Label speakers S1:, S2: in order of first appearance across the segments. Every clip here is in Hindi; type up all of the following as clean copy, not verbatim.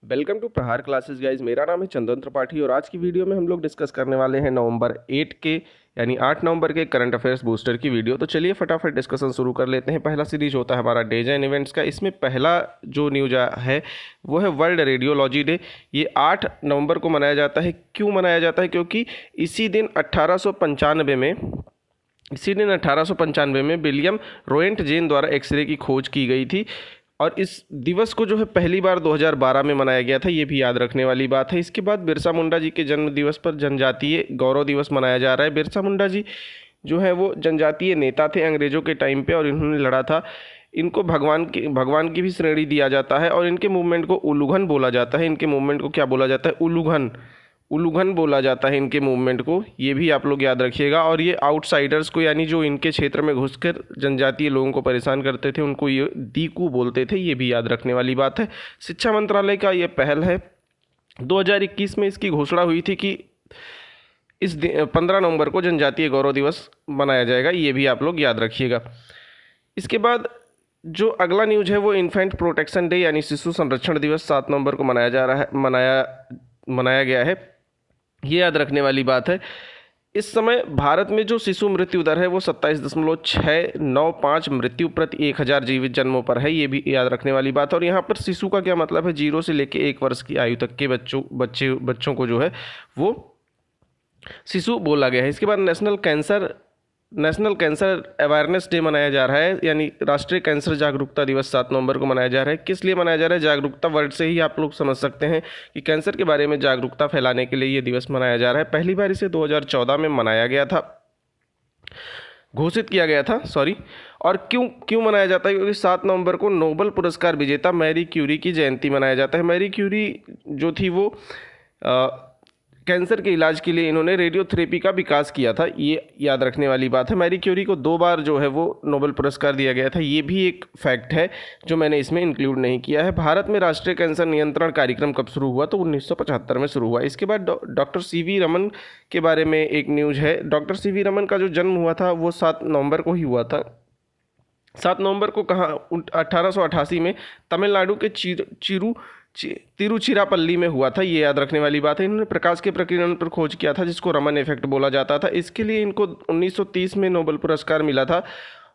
S1: वेलकम टू प्रहार क्लासेस गाइज। मेरा नाम है चंदन त्रिपाठी और आज की वीडियो में हम लोग डिस्कस करने वाले हैं नवंबर 8 के यानी 8 नवंबर के करंट अफेयर्स बूस्टर की वीडियो। तो चलिए फटाफट डिस्कशन शुरू कर लेते हैं। पहला सीरीज होता है हमारा डेज एंड इवेंट्स का। इसमें पहला जो न्यूज है वो है वर्ल्ड रेडियोलॉजी डे। ये 8 नवंबर को मनाया जाता है। क्यों मनाया जाता है? क्योंकि इसी दिन 1895 में विलियम रोएंट जेन द्वारा एक्सरे की खोज की गई थी और इस दिवस को जो है पहली बार 2012 में मनाया गया था। ये भी याद रखने वाली बात है। इसके बाद बिरसा मुंडा जी के जन्म दिवस पर जनजातीय गौरव दिवस मनाया जा रहा है। बिरसा मुंडा जी जो है वो जनजातीय नेता थे अंग्रेज़ों के टाइम पे और इन्होंने लड़ा था। इनको भगवान की भी श्रेणी दिया जाता है और इनके मूवमेंट को उलूघन बोला जाता है। इनके मूवमेंट को क्या बोला जाता है? उलूघन उलूघन बोला जाता है इनके मूवमेंट को। ये भी आप लोग याद रखिएगा। और ये आउटसाइडर्स को यानी जो इनके क्षेत्र में घुसकर जनजातीय लोगों को परेशान करते थे उनको ये दीकू बोलते थे। ये भी याद रखने वाली बात है। शिक्षा मंत्रालय का ये पहल है। 2021 में इसकी घोषणा हुई थी कि इस 15 नवंबर को जनजातीय गौरव दिवस मनाया जाएगा। ये भी आप लोग याद रखिएगा। इसके बाद जो अगला न्यूज है वो इन्फेंट प्रोटेक्शन डे यानी शिशु संरक्षण दिवस 7 नवंबर को मनाया गया है। ये याद रखने वाली बात है। इस समय भारत में जो शिशु मृत्यु दर है वो 27.695 मृत्यु प्रति 1000 जीवित जन्मों पर है। ये भी याद रखने वाली बात है। और यहाँ पर शिशु का क्या मतलब है? 0 से लेकर 1 वर्ष की आयु तक के बच्चों को जो है वो शिशु बोला गया है। इसके बाद नेशनल कैंसर अवेयरनेस डे मनाया जा रहा है यानी राष्ट्रीय कैंसर जागरूकता दिवस 7 नवंबर को मनाया जा रहा है। किस लिए मनाया जा रहा है? जागरूकता वर्ड से ही आप लोग समझ सकते हैं कि कैंसर के बारे में जागरूकता फैलाने के लिए ये दिवस मनाया जा रहा है। पहली बार इसे 2014 में मनाया गया था, घोषित किया गया था सॉरी। और क्यों मनाया जाता है? क्योंकि 7 नवंबर को नोबेल पुरस्कार विजेता मैरी क्यूरी की जयंती मनाया जाता है। मैरी क्यूरी जो थी वो कैंसर के इलाज के लिए इन्होंने रेडियोथेरेपी का विकास किया था। ये याद रखने वाली बात है। मैरी क्यूरी को 2 बार जो है वो नोबेल पुरस्कार दिया गया था। ये भी एक फैक्ट है जो मैंने इसमें इंक्लूड नहीं किया है। भारत में राष्ट्रीय कैंसर नियंत्रण कार्यक्रम कब शुरू हुआ? तो 1975 में शुरू हुआ। इसके बाद डॉक्टर सीवी रमन के बारे में एक न्यूज़ है। डॉक्टर सीवी रमन का जो जन्म हुआ था वो 7 नवंबर को ही हुआ था। 7 नवंबर को कहाँ? 1888 में तमिलनाडु के तिरुचिरापल्ली में हुआ था। ये याद रखने वाली बात है। इन्होंने प्रकाश के प्रकीर्णन पर खोज किया था जिसको रमन इफेक्ट बोला जाता था। इसके लिए इनको 1930 में नोबेल पुरस्कार मिला था।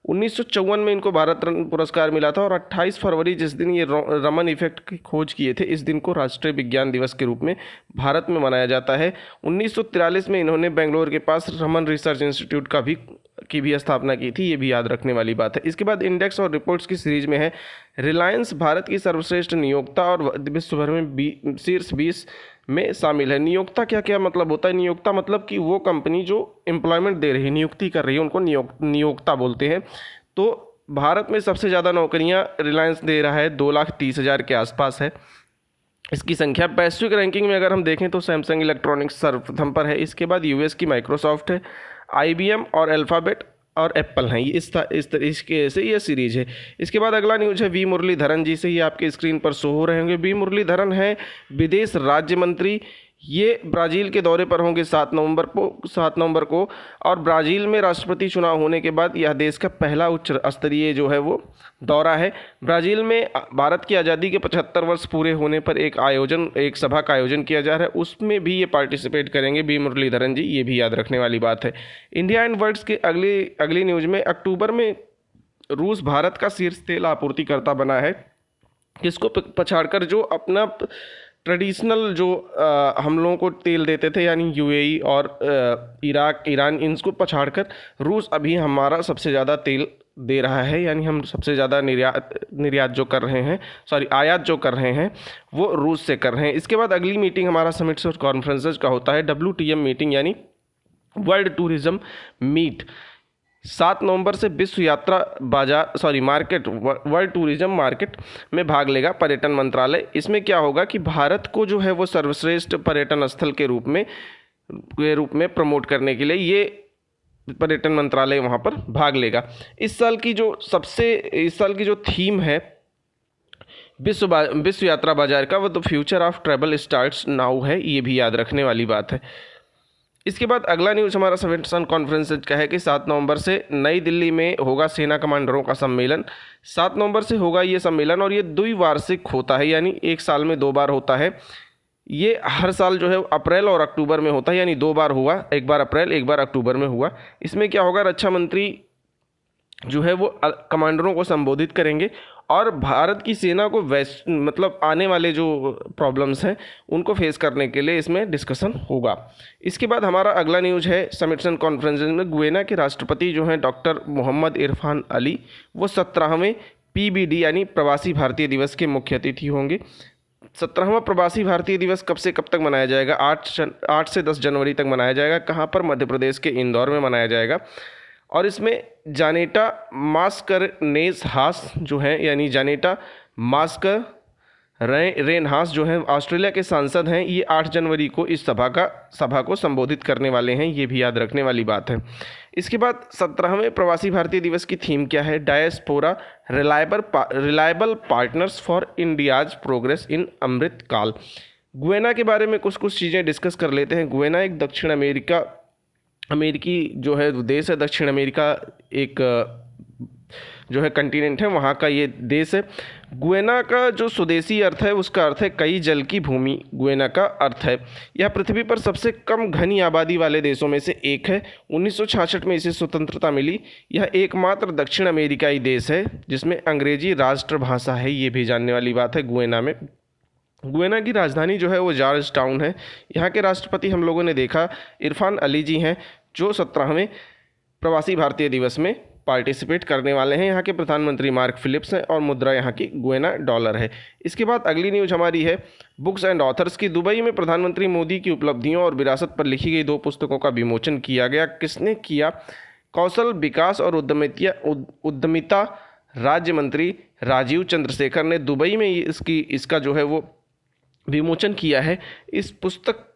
S1: 1954 में इनको भारत रत्न पुरस्कार मिला था। और 28 फरवरी जिस दिन ये रमन इफेक्ट की खोज किए थे इस दिन को राष्ट्रीय विज्ञान दिवस के रूप में भारत में मनाया जाता है। 1943 में इन्होंने बेंगलोर के पास रमन रिसर्च इंस्टीट्यूट की भी स्थापना की थी। ये भी याद रखने वाली बात है। इसके बाद इंडेक्स और रिपोर्ट्स की सीरीज में है रिलायंस भारत की सर्वश्रेष्ठ नियोक्ता और विश्व भर में शीर्ष 20 में शामिल है। नियोक्ता क्या क्या मतलब होता है? नियोक्ता मतलब कि वो कंपनी जो एम्प्लॉयमेंट दे रही है, नियुक्ति कर रही है, उनको नियोक्ता बोलते हैं। तो भारत में सबसे ज़्यादा नौकरियां रिलायंस दे रहा है, 2,30,000 के आसपास है इसकी संख्या। वैश्विक रैंकिंग में अगर हम देखें तो सैमसंग इलेक्ट्रॉनिक्स सर्वप्रथम पर है। इसके बाद यूएस की माइक्रोसॉफ्ट है, आईबीएम और अल्फ़ाबेट और एप्पल हैं। इस तरीके से ये सीरीज है। इसके बाद अगला न्यूज़ है वी मुरलीधरन जी से। ये आपके स्क्रीन पर शो हो रहे होंगे। वी मुरलीधरन है विदेश राज्य मंत्री। ये ब्राज़ील के दौरे पर होंगे 7 नवंबर को। और ब्राज़ील में राष्ट्रपति चुनाव होने के बाद यह देश का पहला उच्च स्तरीय जो है वो दौरा है। ब्राज़ील में भारत की आज़ादी के 75 वर्ष पूरे होने पर एक सभा का आयोजन किया जा रहा है। उसमें भी ये पार्टिसिपेट करेंगे वी मुरलीधरन जी। ये भी याद रखने वाली बात है। इंडिया एंड वर्ल्ड्स के अगली न्यूज़ में अक्टूबर में रूस भारत का शीर्ष तेल आपूर्तिकर्ता बना है। किसको पछाड़कर? जो अपना ट्रेडिशनल जो हम लोगों को तेल देते थे यानी यूएई और इराक, ईरान, इनको पछाड़कर रूस अभी हमारा सबसे ज़्यादा तेल दे रहा है। यानी हम सबसे ज़्यादा आयात जो कर रहे हैं वो रूस से कर रहे हैं। इसके बाद अगली मीटिंग हमारा समिट्स और कॉन्फ्रेंसेस का होता है। WTM मीटिंग यानी वर्ल्ड टूरिज्म मीट 7 नवंबर से वर्ल्ड टूरिज्म मार्केट में भाग लेगा पर्यटन मंत्रालय। इसमें क्या होगा कि भारत को जो है वो सर्वश्रेष्ठ पर्यटन स्थल के रूप में प्रमोट करने के लिए ये पर्यटन मंत्रालय वहाँ पर भाग लेगा। इस साल की जो थीम है विश्व यात्रा बाजार का वो the future of travel starts now है। ये भी याद रखने वाली बात है। इसके बाद अगला न्यूज़ हमारा समिटसन कॉन्फ्रेंस का है कि 7 नवंबर से नई दिल्ली में होगा सेना कमांडरों का सम्मेलन। 7 नवंबर से होगा ये सम्मेलन और ये द्विवार्षिक होता है, यानी एक साल में 2 बार होता है। ये हर साल जो है अप्रैल और अक्टूबर में होता है, यानी 2 बार हुआ, एक बार अप्रैल एक बार अक्टूबर में हुआ। इसमें क्या होगा, रक्षा मंत्री जो है वो कमांडरों को संबोधित करेंगे और भारत की सेना को मतलब आने वाले जो प्रॉब्लम्स हैं उनको फेस करने के लिए इसमें डिस्कशन होगा। इसके बाद हमारा अगला न्यूज़ है समिटसन कॉन्फ्रेंस में गुयेना के राष्ट्रपति जो हैं डॉक्टर मोहम्मद इरफान अली, वो 17वें PBD यानी प्रवासी भारतीय दिवस के मुख्य अतिथि होंगे। 17वां प्रवासी भारतीय दिवस कब से कब तक मनाया जाएगा? 8 से 10 जनवरी तक मनाया जाएगा। कहाँ पर? मध्य प्रदेश के इंदौर में मनाया जाएगा। और इसमें जानेटा मास्करेनहास जो हैं, यानी जानेटा मास्करेनहास जो हैं ऑस्ट्रेलिया के सांसद हैं, ये 8 जनवरी को इस सभा को संबोधित करने वाले हैं। ये भी याद रखने वाली बात है। इसके बाद 17वें प्रवासी भारतीय दिवस की थीम क्या है? Diaspora reliable partners for India's progress in Amrit Kaal. Guyana के बारे में कुछ चीज़ें डिस्कस कर लेते हैं। गुयेना एक दक्षिण अमेरिकी जो है देश है। दक्षिण अमेरिका एक जो है कंटिनेंट है, वहाँ का ये देश है। गुयेना का जो स्वदेशी अर्थ है उसका अर्थ है कई जल की भूमि। गुयेना का अर्थ है यह पृथ्वी पर सबसे कम घनी आबादी वाले देशों में से एक है। 1966 में इसे स्वतंत्रता मिली। यह एकमात्र दक्षिण अमेरिकाई देश है जिसमें अंग्रेजी राष्ट्रभाषा है। ये भी जानने वाली बात है गुयेना में। गुयेना की राजधानी जो है वो जॉर्ज टाउन है। यहाँ के राष्ट्रपति हम लोगों ने देखा इरफान अली जी हैं, जो 17वें प्रवासी भारतीय दिवस में पार्टिसिपेट करने वाले हैं। यहाँ के प्रधानमंत्री मार्क फिलिप्स हैं और मुद्रा यहाँ की गुयेना डॉलर है। इसके बाद अगली न्यूज़ हमारी है बुक्स एंड ऑथर्स की। दुबई में प्रधानमंत्री मोदी की उपलब्धियों और विरासत पर लिखी गई 2 पुस्तकों का विमोचन किया गया। किसने किया? कौशल विकास और उद्यमिता राज्य मंत्री राजीव चंद्रशेखर ने दुबई में इसका जो है वो विमोचन किया है। इस पुस्तक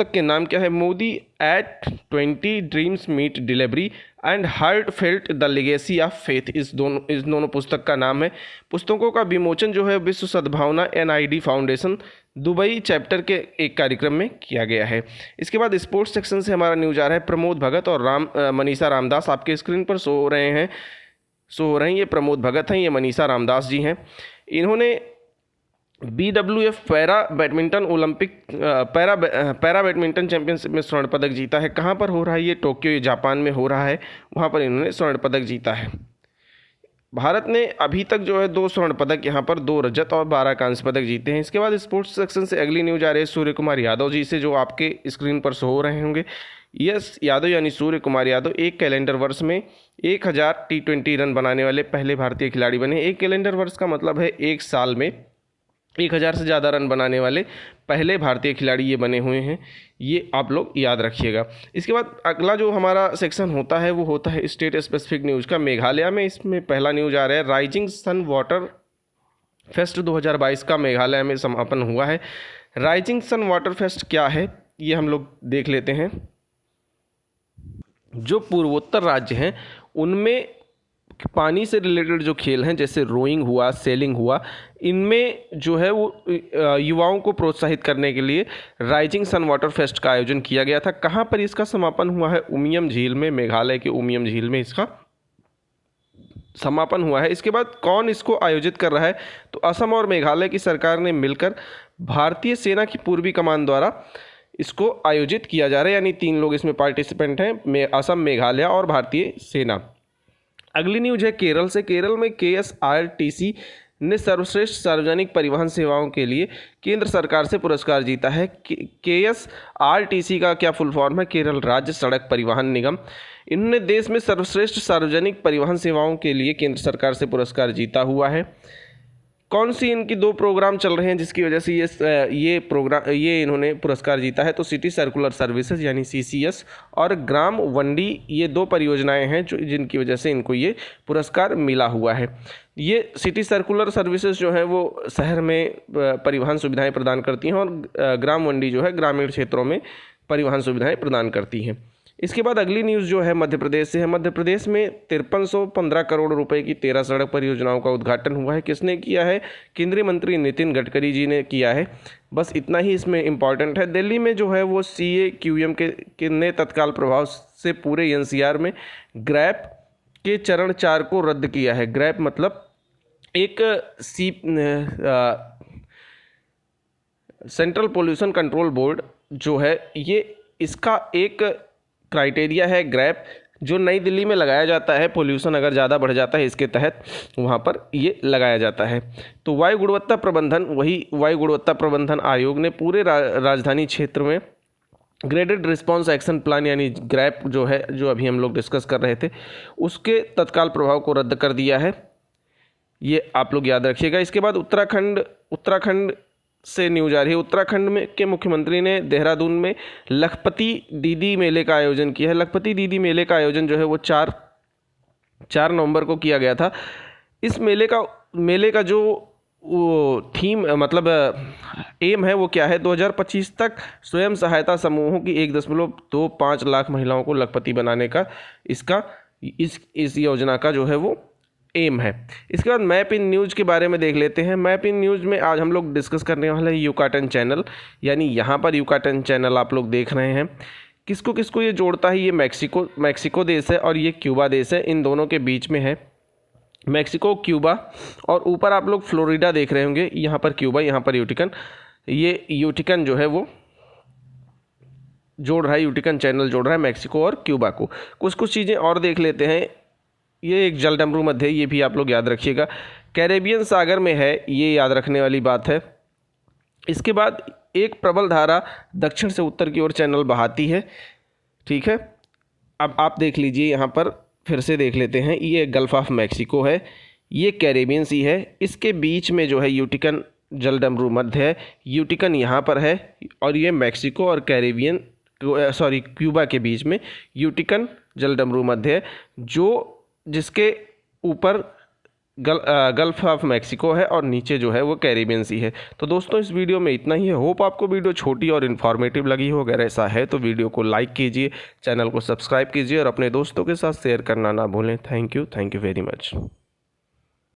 S1: के नाम क्या है? Modi at 20 dreams meet delivery and heartfelt the legacy of faith. इस दोनों पुस्तक का नाम है। पुस्तकों का विमोचन जो है विश्व सद्भावना NID फाउंडेशन दुबई चैप्टर के एक कार्यक्रम में किया गया है। इसके बाद स्पोर्ट्स सेक्शन से हमारा न्यूज़ आ रहा है प्रमोद भगत और मनीषा रामदास आपके स्क्रीन पर शो हो रहे हैं। ये प्रमोद भगत हैं, ये मनीषा रामदास जी हैं। इन्होंने BWF पैरा बैडमिंटन चैंपियनशिप में स्वर्ण पदक जीता है। कहाँ पर हो रहा है ये? टोक्यो जापान में हो रहा है। वहाँ पर इन्होंने स्वर्ण पदक जीता है। भारत ने अभी तक जो है 2 स्वर्ण पदक, यहाँ पर 2 रजत और 12 कांस्य पदक जीते हैं। इसके बाद स्पोर्ट्स सेक्शन से अगली न्यूज़ आ रही है सूर्य कुमार यादव जी से, जो आपके स्क्रीन पर शो हो रहे होंगे। यस यादव यानी सूर्य कुमार यादव एक कैलेंडर वर्ष में 1000 T20 रन बनाने वाले पहले भारतीय खिलाड़ी बने। एक कैलेंडर वर्ष का मतलब है एक साल में 1000 से ज़्यादा रन बनाने वाले पहले भारतीय खिलाड़ी ये बने हुए हैं। ये आप लोग याद रखिएगा। इसके बाद अगला जो हमारा सेक्शन होता है वो होता है स्टेट स्पेसिफिक न्यूज़ का। मेघालय में इसमें पहला न्यूज़ आ रहा है राइजिंग सन वाटर फेस्ट 2022 का मेघालय में समापन हुआ है। राइजिंग सन वाटर फेस्ट क्या है ये हम लोग देख लेते हैं। जो पूर्वोत्तर राज्य हैं उनमें पानी से रिलेटेड जो खेल हैं जैसे रोइंग हुआ, सेलिंग हुआ, इनमें जो है वो युवाओं को प्रोत्साहित करने के लिए राइजिंग सन वाटर फेस्ट का आयोजन किया गया था। कहाँ पर इसका समापन हुआ है? उमियम झील में, मेघालय के उमियम झील में इसका समापन हुआ है। इसके बाद कौन इसको आयोजित कर रहा है? तो असम और मेघालय की सरकार ने मिलकर भारतीय सेना की पूर्वी कमान द्वारा इसको आयोजित किया जा रहा है, यानी 3 लोग इसमें पार्टिसिपेंट हैं, असम, मेघालय और भारतीय सेना। अगली न्यूज़ है केरल से। केरल में KSRTC ने सर्वश्रेष्ठ सार्वजनिक परिवहन सेवाओं के लिए केंद्र सरकार से पुरस्कार जीता है। KSRTC का क्या फुल फॉर्म है? केरल राज्य सड़क परिवहन निगम। इन्होंने देश में सर्वश्रेष्ठ सार्वजनिक परिवहन सेवाओं के लिए केंद्र सरकार से पुरस्कार जीता हुआ है। कौन सी इनकी 2 प्रोग्राम चल रहे हैं जिसकी वजह से ये इन्होंने पुरस्कार जीता है? तो सिटी सर्कुलर सर्विसेज यानी CCS और ग्राम वंडी, ये 2 परियोजनाएं हैं जिनकी वजह से इनको ये पुरस्कार मिला हुआ है। ये सिटी सर्कुलर सर्विसेज जो है वो शहर में परिवहन सुविधाएं प्रदान करती हैं और ग्राम वंडी जो है ग्रामीण क्षेत्रों में परिवहन सुविधाएं प्रदान करती हैं। इसके बाद अगली न्यूज़ जो है मध्य प्रदेश से है। मध्य प्रदेश में 5315 करोड़ रुपए की 13 सड़क परियोजनाओं का उद्घाटन हुआ है। किसने किया है? केंद्रीय मंत्री नितिन गडकरी जी ने किया है। बस इतना ही इसमें इम्पॉर्टेंट है। दिल्ली में जो है वो CAQM के ने तत्काल प्रभाव से पूरे NCR में ग्रैप के चरण 4 को रद्द किया है। ग्रैप मतलब एक सेंट्रल पोल्यूशन कंट्रोल बोर्ड जो है, ये इसका एक क्राइटेरिया है ग्रैप, जो नई दिल्ली में लगाया जाता है। पोल्यूशन अगर ज़्यादा बढ़ जाता है इसके तहत वहाँ पर ये लगाया जाता है। तो वायु गुणवत्ता प्रबंधन आयोग ने पूरे राजधानी क्षेत्र में ग्रेडेड रिस्पॉन्स एक्शन प्लान यानी ग्रैप जो है, जो अभी हम लोग डिस्कस कर रहे थे, उसके तत्काल प्रभाव को रद्द कर दिया है। ये आप लोग याद रखिएगा। इसके बाद उत्तराखंड से न्यूज आ रही है। उत्तराखंड में के मुख्यमंत्री ने देहरादून में लखपति दीदी मेले का आयोजन किया है। लखपति दीदी मेले का आयोजन जो है वो 4 नवंबर को किया गया था। इस मेले का जो वो थीम मतलब एम है वो क्या है? 2025 तक स्वयं सहायता समूहों की 1.25 लाख महिलाओं को लखपति बनाने का इस योजना का जो है वो एम है। इसके बाद मैप इन न्यूज़ के बारे में देख लेते हैं। मैप इन न्यूज़ में आज हम लोग डिस्कस करने वाले हैं यूकाटन चैनल, यानी यहाँ पर यूकाटन चैनल आप लोग देख रहे हैं। किसको किसको ये जोड़ता है? ये मैक्सिको देश है और ये क्यूबा देश है। इन दोनों के बीच में है मैक्सिको, क्यूबा, और ऊपर आप लोग फ्लोरिडा देख रहे होंगे। यहाँ पर क्यूबा, यहाँ पर यूटिकन। ये यूटिकन जो है वो जोड़ रहा है, यूटिकन चैनल जोड़ रहा है मैक्सिको और क्यूबा को। कुछ चीज़ें और देख लेते हैं। ये एक जलडमरू मध्य है, ये भी आप लोग याद रखिएगा। कैरेबियन सागर में है, ये याद रखने वाली बात है। इसके बाद एक प्रबल धारा दक्षिण से उत्तर की ओर चैनल बहाती है। ठीक है, अब आप देख लीजिए, यहाँ पर फिर से देख लेते हैं। ये गल्फ ऑफ मैक्सिको है, ये कैरेबियन सी है। इसके बीच में जो है यूटिकन जलडमरू मध्य है। यूटिकन यहाँ पर है और ये मैक्सिको और क्यूबा के बीच में यूटिकन जलडमरू मध्य है, जिसके ऊपर गल्फ ऑफ मैक्सिको है और नीचे जो है वो कैरेबियन सी है। तो दोस्तों इस वीडियो में इतना ही है। होप आपको वीडियो छोटी और इन्फॉर्मेटिव लगी हो। अगर ऐसा है तो वीडियो को लाइक कीजिए, चैनल को सब्सक्राइब कीजिए और अपने दोस्तों के साथ शेयर करना ना भूलें। Thank you very much.